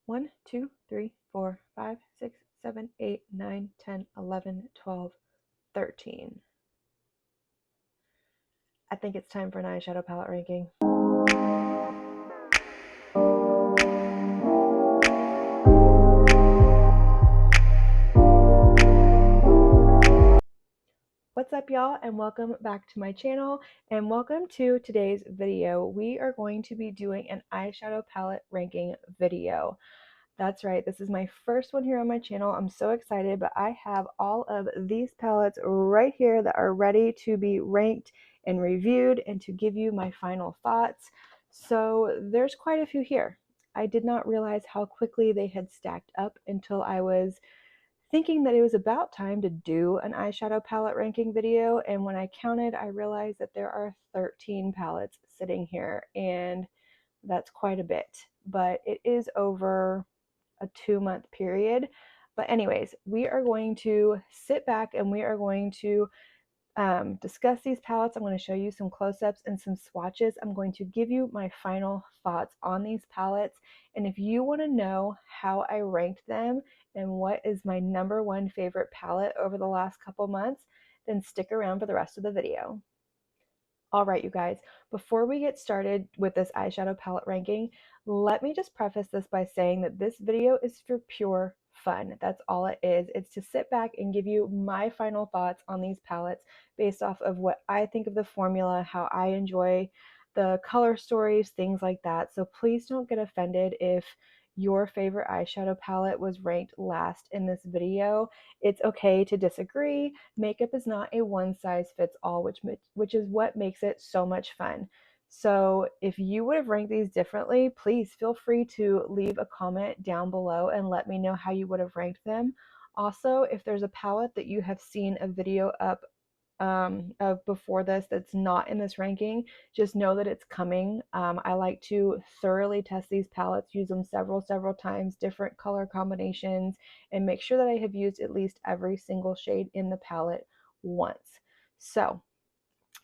1, 2, 3, 4, 5, 6, 7, 8, 9, 10, 11, 12, 13. I think it's time for an eyeshadow palette ranking. What's up, y'all, and welcome back to my channel, and welcome to today's video. We are going to be doing an eyeshadow palette ranking video. That's right, this is my first one here on my channel. I'm so excited, but I have all of these palettes right here that are ready to be ranked and reviewed and to give you my final thoughts. So there's quite a few here. I did not realize how quickly they had stacked up until I was thinking that it was about time to do an eyeshadow palette ranking video, and when I counted, I realized that there are 13 palettes sitting here, and that's quite a bit, but it is over a 2-month period. But anyways, we are going to sit back and we are going to discuss these palettes. I'm going to show you some close-ups and some swatches. I'm going to give you my final thoughts on these palettes, and if you want to know how I ranked them and what is my #1 favorite palette over the last couple months, then stick around for the rest of the video. All right, you guys, before we get started with this eyeshadow palette ranking, let me just preface this by saying that this video is for pure fun. That's all it is. It's to sit back and give you my final thoughts on these palettes based off of what I think of the formula, how I enjoy the color stories, things like that. So please don't get offended if your favorite eyeshadow palette was ranked last in this video. It's okay to disagree. Makeup is not a one-size-fits-all, which is what makes it so much fun. So if you would have ranked these differently, please feel free to leave a comment down below and let me know how you would have ranked them. Also, if there's a palette that you have seen a video up of before this that's not in this ranking, just know that it's coming. I like to thoroughly test these palettes, use them several times, different color combinations, and make sure that I have used at least every single shade in the palette once. So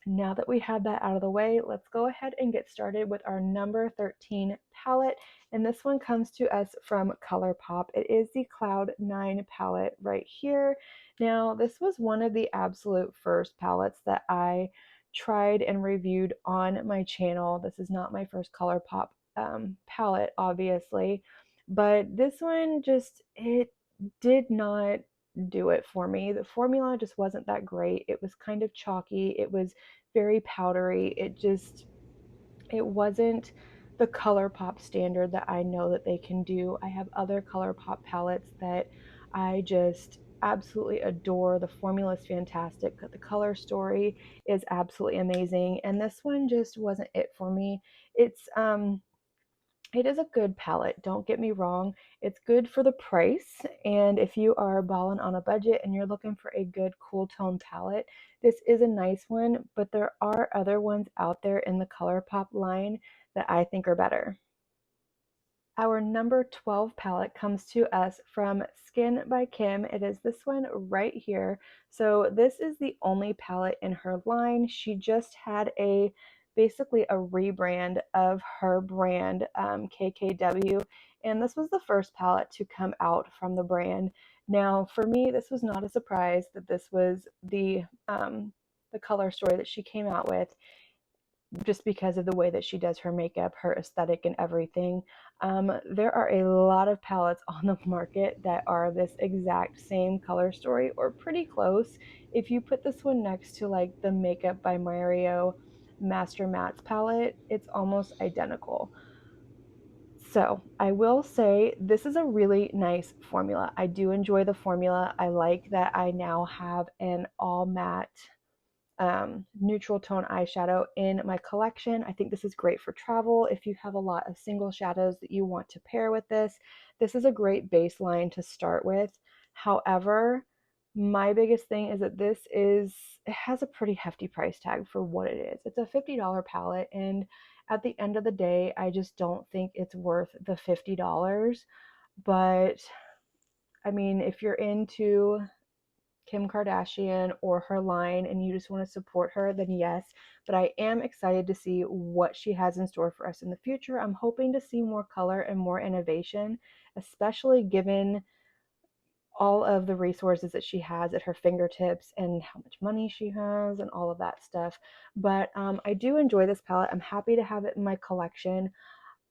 now that we have that out of the way, let's go ahead and get started with our number 13 palette. And this one comes to us from ColourPop. It is the Cloud 9 palette right here. Now, this was one of the absolute first palettes that I tried and reviewed on my channel. This is not my first ColourPop palette, obviously, but this one it did not do it for me. The formula just wasn't that great. It was kind of chalky. It was very powdery. It wasn't the ColourPop standard that I know that they can do. I have other ColourPop palettes that I just absolutely adore. The formula is fantastic. The color story is absolutely amazing. And this one just wasn't it for me. It is a good palette, don't get me wrong. It's good for the price, and if you are balling on a budget and you're looking for a good cool tone palette, this is a nice one, but there are other ones out there in the ColourPop line that I think are better. Our number 12 palette comes to us from Skin by Kim. It is this one right here. So this is the only palette in her line. She just had basically a rebrand of her brand, KKW, and this was the first palette to come out from the brand. Now, for me, this was not a surprise that this was the color story that she came out with, just because of the way that she does her makeup, her aesthetic, and everything. There are a lot of palettes on the market that are this exact same color story or pretty close. If you put this one next to like the Makeup by Mario Master Mattes palette, it's almost identical. So I will say this is a really nice formula. I do enjoy the formula. I like that I now have an all matte neutral tone eyeshadow in my collection. I think this is great for travel. If you have a lot of single shadows that you want to pair with this is a great baseline to start with. However, my biggest thing is that it has a pretty hefty price tag for what it is. It's a $50 palette, and at the end of the day, I just don't think it's worth the $50. But I mean, if you're into Kim Kardashian or her line and you just want to support her, then yes. But I am excited to see what she has in store for us in the future. I'm hoping to see more color and more innovation, especially given all of the resources that she has at her fingertips and how much money she has and all of that stuff. But I do enjoy this palette. I'm happy to have it in my collection.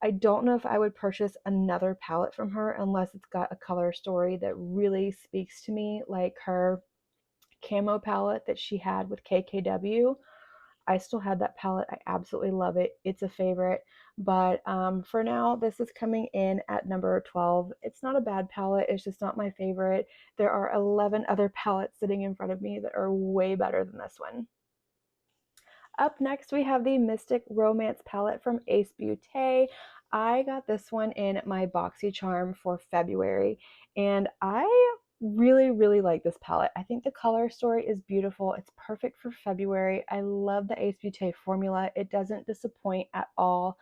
I don't know if I would purchase another palette from her unless it's got a color story that really speaks to me, like her camo palette that she had with KKW. I still had that palette. I absolutely love it. It's a favorite. But for now, this is coming in at number 12. It's not a bad palette. It's just not my favorite. There are 11 other palettes sitting in front of me that are way better than this one. Up next, we have the Mystic Romance palette from Ace Beauté. I got this one in my BoxyCharm for February, and I really, really like this palette. I think the color story is beautiful. It's perfect for February. I love the Ace Beauté formula. It doesn't disappoint at all.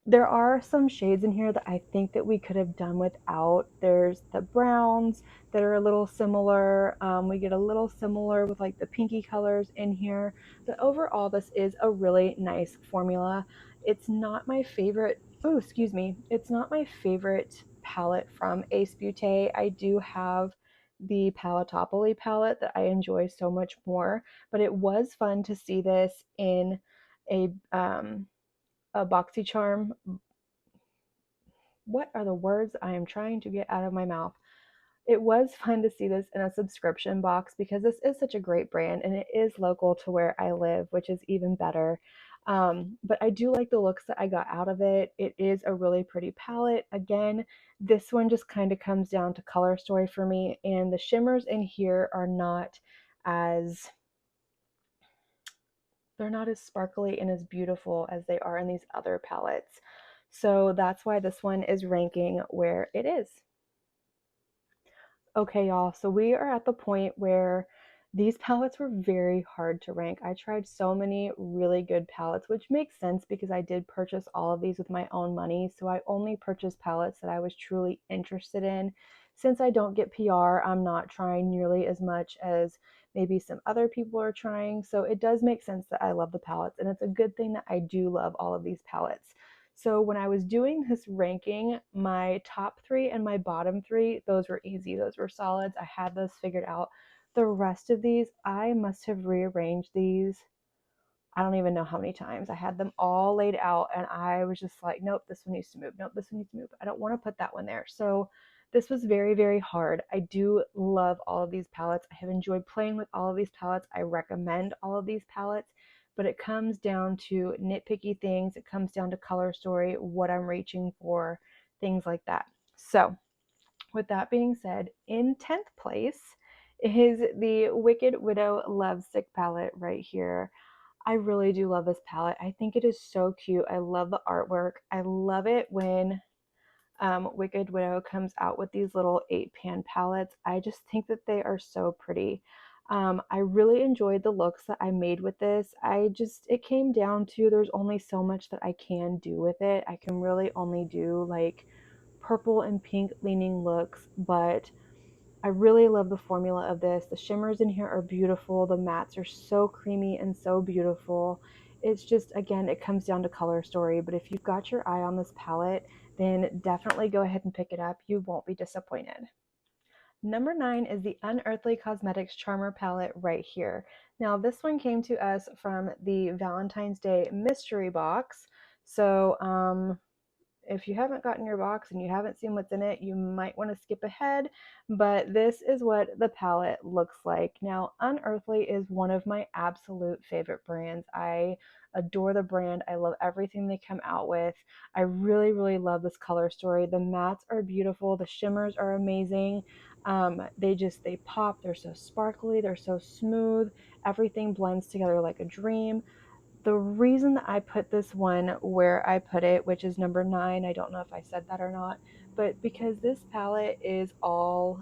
There are some shades in here that I think that we could have done without. There's the browns that are a little similar. We get a little similar with like the pinky colors in here. But overall, this is a really nice formula. It's not my favorite. Oh, excuse me. It's not my favorite palette from Ace Beauté. I do have the Paletopoly palette that I enjoy so much more. But it was fun to see this in a BoxyCharm. What are the words I am trying to get out of my mouth? It was fun to see this in a subscription box because this is such a great brand and it is local to where I live, which is even better. But I do like the looks that I got out of it. It is a really pretty palette. Again, this one just kind of comes down to color story for me, and the shimmers in here are not as they're not as sparkly and as beautiful as they are in these other palettes. So that's why this one is ranking where it is. Okay, y'all, so we are at the point where these palettes were very hard to rank. I tried so many really good palettes, which makes sense because I did purchase all of these with my own money. So I only purchased palettes that I was truly interested in. Since I don't get PR, I'm not trying nearly as much as maybe some other people are trying. So it does make sense that I love the palettes, and it's a good thing that I do love all of these palettes. So when I was doing this ranking, my top three and my bottom three, those were easy. Those were solids. I had those figured out. The rest of these, I must have rearranged these. I don't even know how many times. I had them all laid out and I was just like, nope, this one needs to move. Nope, this one needs to move. I don't want to put that one there. So this was very, very hard. I do love all of these palettes. I have enjoyed playing with all of these palettes. I recommend all of these palettes, but it comes down to nitpicky things. It comes down to color story, what I'm reaching for, things like that. So with that being said, in 10th place is the Wicked Widow Lovesick palette right here. I really do love this palette. I think it is so cute. I love the artwork. I love it when Wicked Widow comes out with these little 8-pan palettes. I just think that they are so pretty. I really enjoyed the looks that I made with this. It came down to there's only so much that I can do with it. I can really only do like purple and pink leaning looks, but I really love the formula of this. The shimmers in here are beautiful. The mattes are so creamy and so beautiful. It's just, again, it comes down to color story, but if you've got your eye on this palette, then definitely go ahead and pick it up. You won't be disappointed. Number 9 is the Unearthly Cosmetics Charmer palette right here. Now this one came to us from the Valentine's Day mystery box. So if you haven't gotten your box and you haven't seen what's in it, you might want to skip ahead, but this is what the palette looks like. Now, Unearthly is one of my absolute favorite brands. I adore the brand. I love everything they come out with. I really, really love this color story. The mattes are beautiful. The shimmers are amazing. They pop. They're so sparkly. They're so smooth. Everything blends together like a dream. The reason that I put this one where I put it, which is number 9, I don't know if I said that or not, but because this palette is all,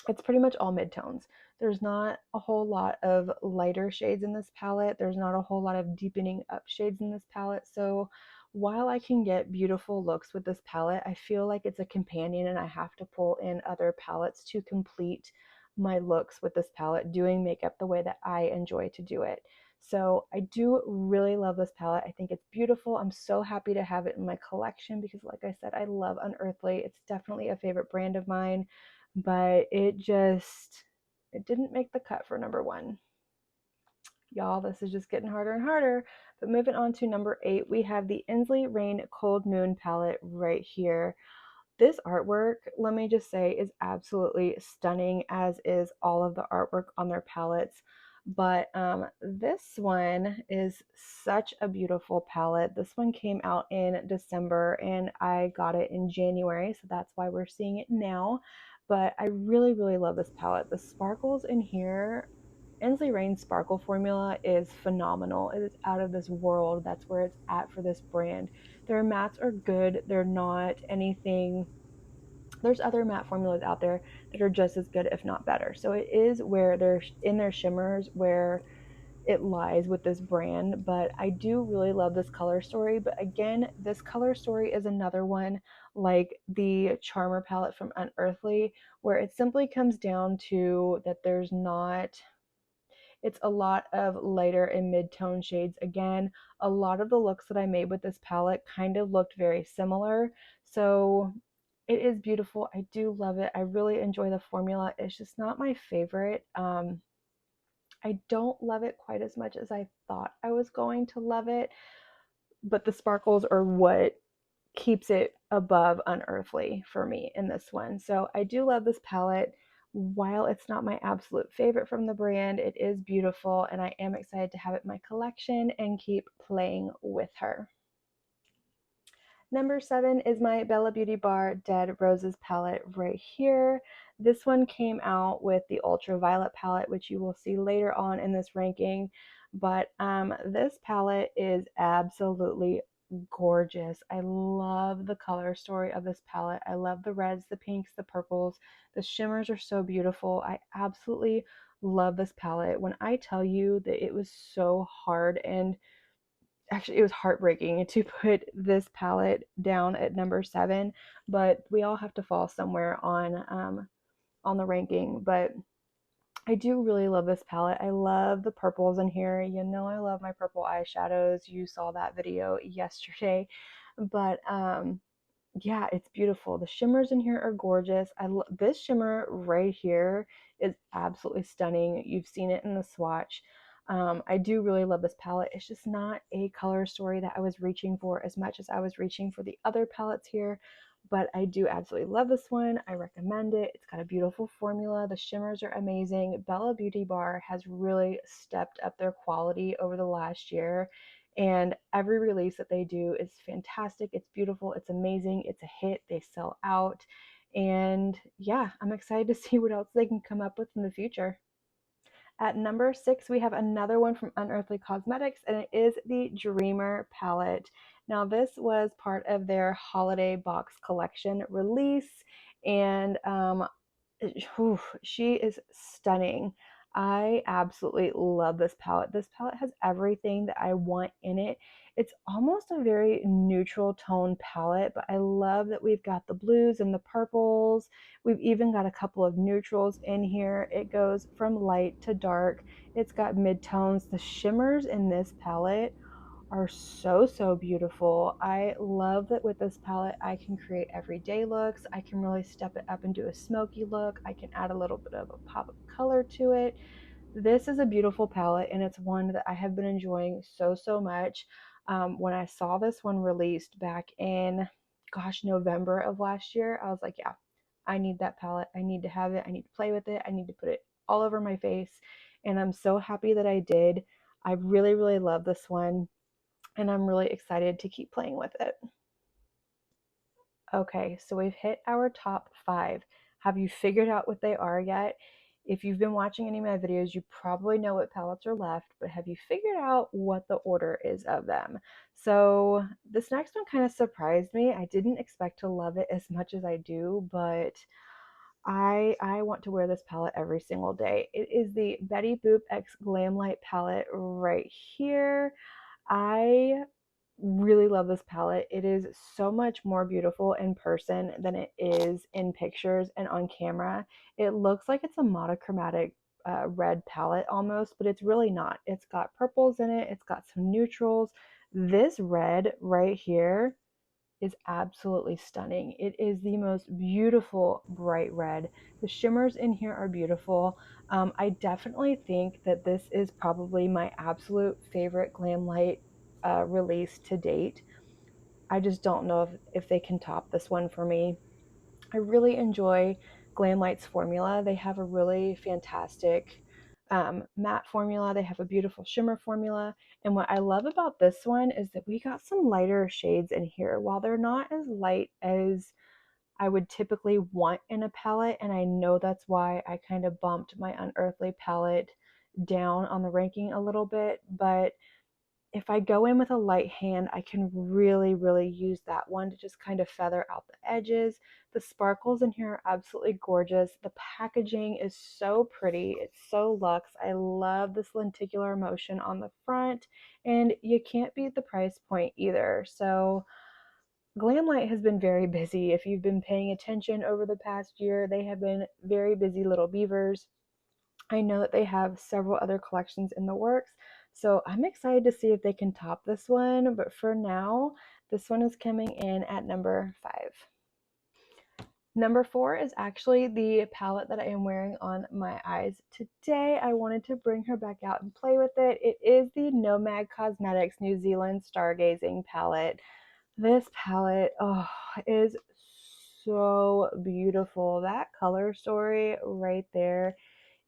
it's pretty much all midtones. There's not a whole lot of lighter shades in this palette. There's not a whole lot of deepening up shades in this palette. So while I can get beautiful looks with this palette, I feel like it's a companion and I have to pull in other palettes to complete my looks with this palette, doing makeup the way that I enjoy to do it. So I do really love this palette. I think it's beautiful. I'm so happy to have it in my collection because, like I said, I love Unearthly. It's definitely a favorite brand of mine, but it didn't make the cut for number one. Y'all, this is just getting harder and harder. But moving on to number 8, we have the Inslee Rain Cold Moon palette right here. This artwork, let me just say, is absolutely stunning, as is all of the artwork on their palettes. But this one is such a beautiful palette. This one came out in December and I got it in January, so that's why we're seeing it now. But I really, really love this palette. The sparkles in here, Inslee Rain's sparkle formula is phenomenal. It is out of this world. That's where it's at for this brand. Their mattes are good. They're not anything. There's other matte formulas out there that are just as good, if not better. So it is where they're in their shimmers where it lies with this brand. But I do really love this color story. But again, this color story is another one like the Charmer palette from Unearthly, where it simply comes down to that there's not, it's a lot of lighter and mid-tone shades. Again, a lot of the looks that I made with this palette kind of looked very similar. So it is beautiful. I do love it. I really enjoy the formula. It's just not my favorite. I don't love it quite as much as I thought I was going to love it, but the sparkles are what keeps it above Unearthly for me in this one. So I do love this palette. While it's not my absolute favorite from the brand, it is beautiful and I am excited to have it in my collection and keep playing with her. Number 7 is my Bella Beauty Bar Dead Roses palette right here. This one came out with the Ultraviolet palette, which you will see later on in this ranking. But this palette is absolutely gorgeous. I love the color story of this palette. I love the reds, the pinks, the purples. The shimmers are so beautiful. I absolutely love this palette. When I tell you that it was so hard, and actually it was heartbreaking to put this palette down at number 7, but we all have to fall somewhere on the ranking. But I do really love this palette. I love the purples in here. You know I love my purple eyeshadows. You saw that video yesterday. But yeah, it's beautiful. The shimmers in here are gorgeous. This shimmer right here is absolutely stunning. You've seen it in the swatch. I do really love this palette. It's just not a color story that I was reaching for as much as I was reaching for the other palettes here, but I do absolutely love this one. I recommend it. It's got a beautiful formula. The shimmers are amazing. Bella Beauty Bar has really stepped up their quality over the last year, and every release that they do is fantastic. It's beautiful. It's amazing. It's a hit. They sell out. And yeah, I'm excited to see what else they can come up with in the future. At number 6, we have another one from Unearthly Cosmetics, and it is the Dreamer palette. Now, this was part of their holiday box collection release, and she is stunning. I absolutely love this palette. This palette has everything that I want in it. It's almost a very neutral tone palette, but I love that we've got the blues and the purples. We've even got a couple of neutrals in here. It goes from light to dark. It's got mid-tones. The shimmers in this palette are so, so beautiful. I love that with this palette I can create everyday looks. I can really step it up and do a smoky look. I can add a little bit of a pop of color to it. This is a beautiful palette and it's one that I have been enjoying so, so much. When I saw this one released back in, gosh, November of last year, I was like, yeah, I need that palette. I need to have it. I need to play with it. I need to put it all over my face. And I'm so happy that I did. I really, really love this one and I'm really excited to keep playing with it. Okay, so we've hit our top 5. Have you figured out what they are yet? If you've been watching any of my videos, you probably know what palettes are left, but have you figured out what the order is of them? So this next one kind of surprised me. I didn't expect to love it as much as I do, but I want to wear this palette every single day. It is the Betty Boop X Glam Light palette right here. I really love this palette. It is so much more beautiful in person than it is in pictures and on camera. It looks like it's a monochromatic red palette almost, but it's really not. It's got purples in it, it's got some neutrals. This red right here is absolutely stunning. It is the most beautiful bright red. The shimmers in here are beautiful. I definitely think that this is probably my absolute favorite Glam Light release to date. I just don't know if they can top this one for me. I really enjoy Glamlight's formula. They have a really fantastic matte formula. They have a beautiful shimmer formula. And what I love about this one is that we got some lighter shades in here. While they're not as light as I would typically want in a palette, and I know that's why I kind of bumped my Unearthly palette down on the ranking a little bit, but if I go in with a light hand, I can really, really use that one to just kind of feather out the edges. The sparkles in here are absolutely gorgeous. The packaging is so pretty. It's so luxe. I love this lenticular motion on the front, and you can't beat the price point either. So Glamlight has been very busy. If you've been paying attention over the past year, they have been very busy little beavers. I know that they have several other collections in the works, so I'm excited to see if they can top this one. But for now, this one is coming in at number 5. Number 4 is actually the palette that I am wearing on my eyes today. I wanted to bring her back out and play with it. It is the Nomad Cosmetics New Zealand Stargazing palette. This palette, oh, is so beautiful. That color story right there,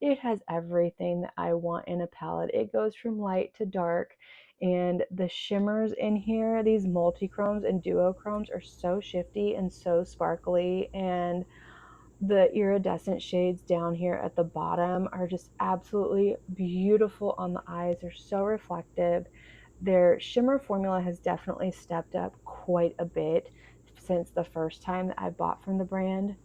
it has everything that I want in a palette. It goes from light to dark, and the shimmers in here, these multi-chromes and duochromes, are so shifty and so sparkly, and the iridescent shades down here at the bottom are just absolutely beautiful on the eyes. They're so reflective. Their shimmer formula has definitely stepped up quite a bit since the first time that I bought from the brand.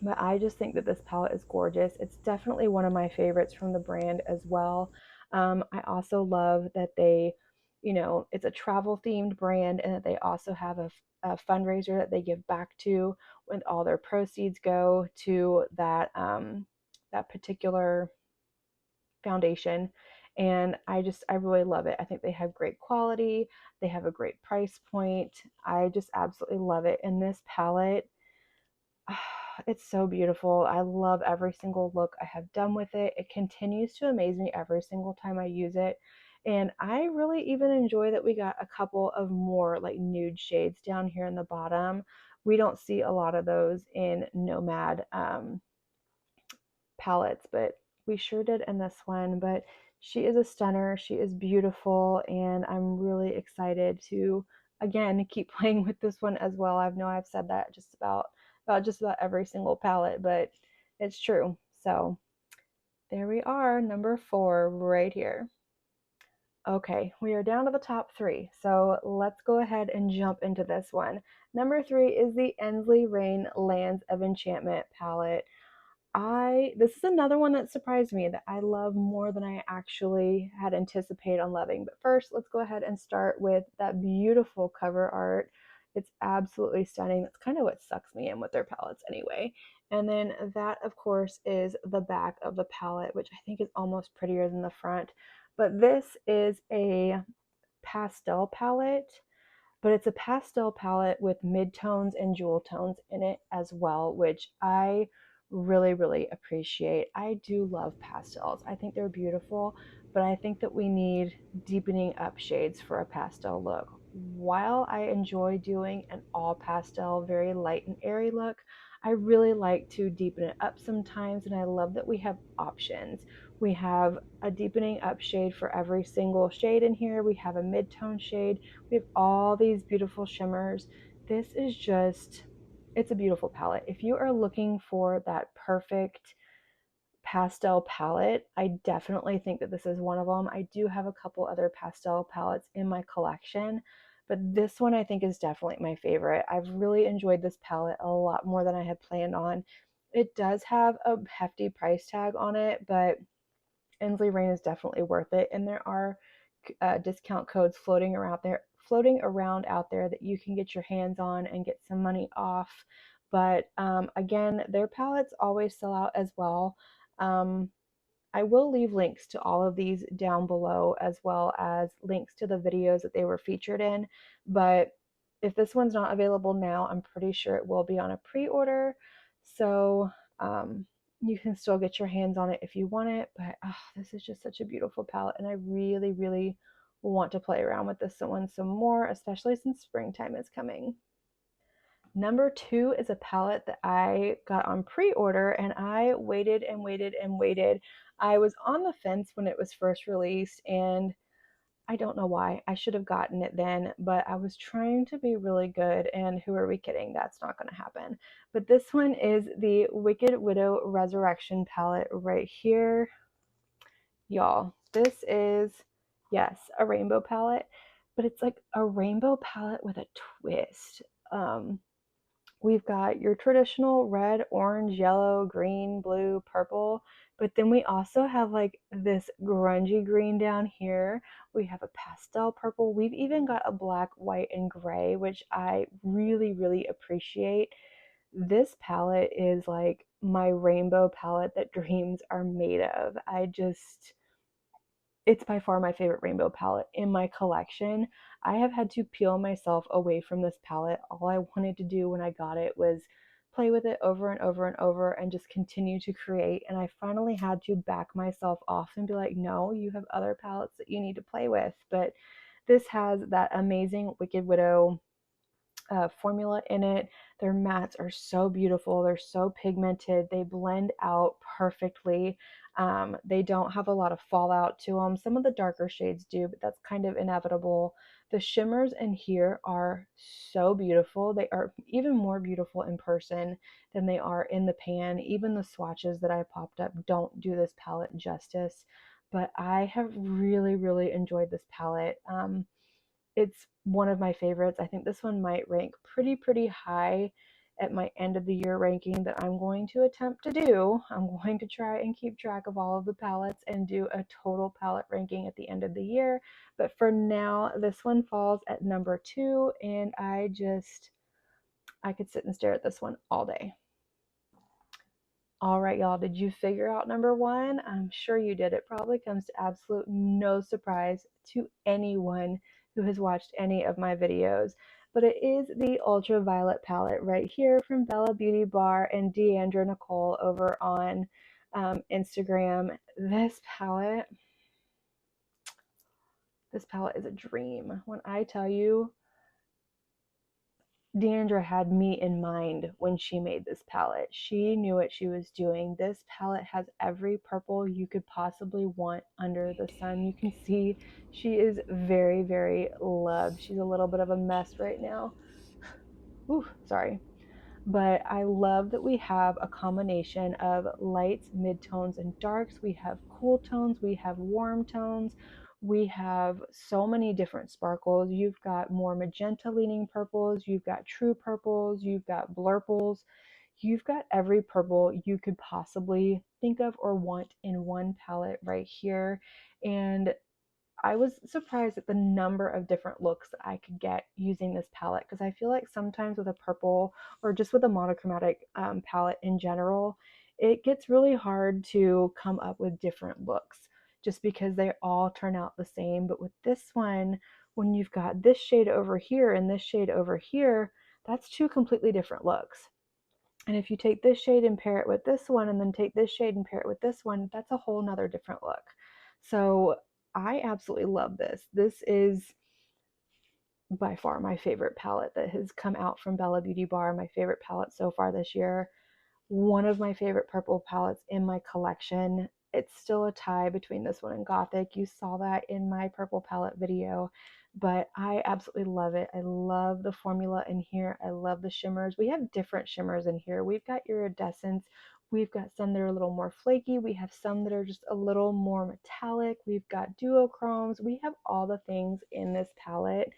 But I just think that this palette is gorgeous. It's definitely one of my favorites from the brand as well. I also love that they, it's a travel themed brand, and that they also have a fundraiser that they give back to, when all their proceeds go to that particular foundation. And I really love it. I think they have great quality. They have a great price point. I just absolutely love it. And this palette, it's so beautiful. I love every single look I have done with it. It continues to amaze me every single time I use it. And I really even enjoy that we got a couple of more like nude shades down here in the bottom. We don't see a lot of those in Nomad palettes, but we sure did in this one. But she is a stunner. She is beautiful, and I'm really excited to again keep playing with this one as well. I know I've said that just about every single palette, but it's true. So there we are, number 4 right here. Okay, we are down to the top 3, so let's go ahead and jump into this one. Number 3 is the Ensley Rain Lands of Enchantment palette. This is another one that surprised me, that I love more than I actually had anticipated on loving. But first, let's go ahead and start with that beautiful cover art. It's absolutely stunning. That's kind of what sucks me in with their palettes anyway. And then that, of course, is the back of the palette, which I think is almost prettier than the front. But this is a pastel palette, but it's a pastel palette with midtones and jewel tones in it as well, which I really, really appreciate. I do love pastels. I think they're beautiful, but I think that we need deepening up shades for a pastel look. While I enjoy doing an all pastel, very light and airy look, I really like to deepen it up sometimes, and I love that we have options. We have a deepening up shade for every single shade in here. We have a mid-tone shade. We have all these beautiful shimmers. This is just, it's a beautiful palette. If you are looking for that perfect pastel palette, I definitely think that this is one of them. I do have a couple other pastel palettes in my collection, but this one I think is definitely my favorite. I've really enjoyed this palette a lot more than I had planned on. It does have a hefty price tag on it, but Ensley Rain is definitely worth it, and there are discount codes floating around out there that you can get your hands on and get some money off. But again, their palettes always sell out as well. I will leave links to all of these down below, as well as links to the videos that they were featured in. But if this one's not available now, I'm pretty sure it will be on a pre-order. So you can still get your hands on it if you want it. But this is just such a beautiful palette, and I really, really want to play around with this one some more, especially since springtime is coming. Number 2 is a palette that I got on pre-order, and I waited and waited and waited. I was on the fence when it was first released, and I don't know why. I should have gotten it then, but I was trying to be really good, and who are we kidding? That's not going to happen. But this one is the Wicked Widow Resurrection palette right here. Y'all, this is, yes, a rainbow palette, but it's like a rainbow palette with a twist. We've got your traditional red, orange, yellow, green, blue, purple, but then we also have like this grungy green down here. We have a pastel purple. We've even got a black, white, and gray, which I really, really appreciate. This palette is like my rainbow palette that dreams are made of. It's by far my favorite rainbow palette in my collection. I have had to peel myself away from this palette. All I wanted to do when I got it was play with it over and over and over and just continue to create. And I finally had to back myself off and be like, no, you have other palettes that you need to play with. But this has that amazing Wicked Widow formula in it. Their mattes are so beautiful. They're so pigmented. They blend out perfectly. They don't have a lot of fallout to them. Some of the darker shades do, but that's kind of inevitable. The shimmers in here are so beautiful. They are even more beautiful in person than they are in the pan. Even the swatches that I popped up don't do this palette justice, but I have really, really enjoyed this palette. It's one of my favorites. I think this one might rank pretty high at my end of the year ranking that I'm going to attempt to do. I'm going to try and keep track of all of the palettes and do a total palette ranking at the end of the year. But for now, this one falls at number 2, and I could sit and stare at this one all day. All right, y'all, did you figure out number 1? I'm sure you did. It probably comes to absolute no surprise to anyone who has watched any of my videos, but it is the Ultraviolet palette right here from Bella Beauty Bar and Deandra Nicole over on Instagram. This palette is a dream. When I tell you, Deandra had me in mind when she made this palette. She knew what she was doing. This palette has every purple you could possibly want under the sun. You can see she is very, very loved. She's a little bit of a mess right now. Ooh, sorry. But I love that we have a combination of lights, midtones, and darks. We have cool tones, we have warm tones, we have so many different sparkles. You've got more magenta leaning purples, you've got true purples, you've got blurples, you've got every purple you could possibly think of or want in one palette right here. And I was surprised at the number of different looks that I could get using this palette, because I feel like sometimes with a purple or just with a monochromatic palette in general, it gets really hard to come up with different looks just because they all turn out the same. But with this one, when you've got this shade over here and this shade over here, that's two completely different looks. And if you take this shade and pair it with this one, and then take this shade and pair it with this one, that's a whole nother different look. So I absolutely love this. This is by far my favorite palette that has come out from Bella Beauty Bar, my favorite palette so far this year. One of my favorite purple palettes in my collection. It's still a tie between this one and Gothic. You saw that in my purple palette video, but I absolutely love it. I love the formula in here. I love the shimmers. We have different shimmers in here. We've got iridescence. We've got some that are a little more flaky. We have some that are just a little more metallic. We've got duochromes. We have all the things in this palette,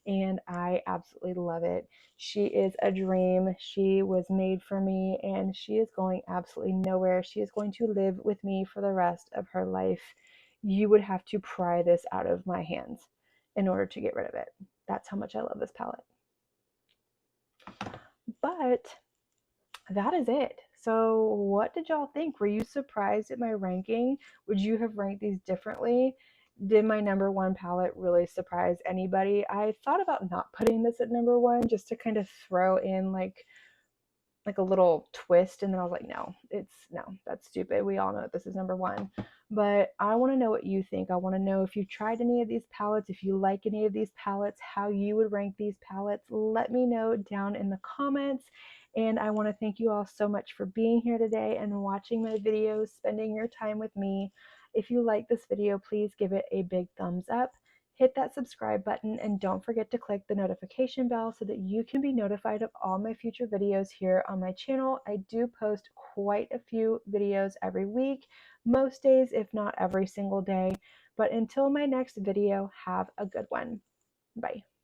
and I absolutely love it. She is a dream. She was made for me, and she is going absolutely nowhere. She is going to live with me for the rest of her life. You would have to pry this out of my hands in order to get rid of it. That's how much I love this palette. But that is it. So what did y'all think? Were you surprised at my ranking? Would you have ranked these differently? Did my number one palette really surprise anybody? I thought about not putting this at number one just to kind of throw in like a little twist, and then I was like, no, that's stupid. We all know that this is number one. But I want to know what you think. I want to know if you've tried any of these palettes, if you like any of these palettes, how you would rank these palettes. Let me know down in the comments. And I want to thank you all so much for being here today and watching my videos, spending your time with me. If you like this video, please give it a big thumbs up. Hit that subscribe button and don't forget to click the notification bell so that you can be notified of all my future videos here on my channel. I do post quite a few videos every week, most days, if not every single day. But until my next video, have a good one. Bye.